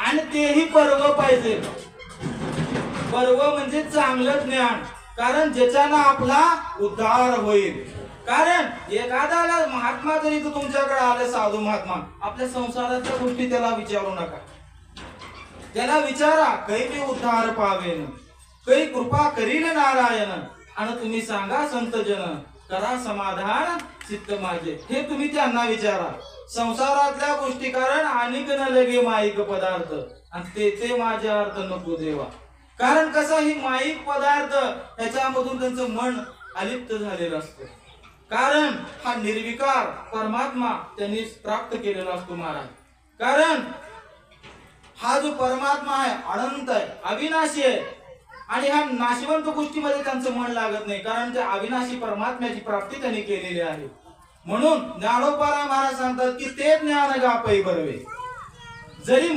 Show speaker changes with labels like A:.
A: आणि तेही पर्व पाहिजे. पर्व म्हणजे चांगलं ज्ञान, कारण ज्याच्यानं आपला उद्धार होईल. कारण एखाद्याला महात्मा जरी तुमच्याकडे आले, साधू महात्मा, आपल्या संसाराच्या गोष्टी त्याला विचारू नका. त्याला विचारा कैकी उद्धार पावेन, कै कृपा करील नारायण, आणि तुम्ही सांगा संत जन, करा समाधान चित्त माझे. हे तुम्ही त्यांना विचारा संसारातल्या गोष्टी, कारण अनेक न लगे माईक पदार्थ, आणि ते माझे अर्थ नको देवा. कारण कसा ही माईक पदार्थ त्याच्यामधून त्यांचं मन अलिप्त झालेलं असतं. कारण हा निर्विकार परमात्मा त्यांनी प्राप्त केलेला असतो महाराज. कारण हा जो परमात्मा आहे अनंत आहे, अविनाशी आहे, आणि ह्या नाशवंत गोष्टीमध्ये त्यांचं मन लागत नाही, कारण त्या अविनाशी परमात्म्याची प्राप्ती त्यांनी केलेली आहे. म्हणून ज्ञानोबा महाराज सांगतात की ते ज्ञान गापै बरवे, जरी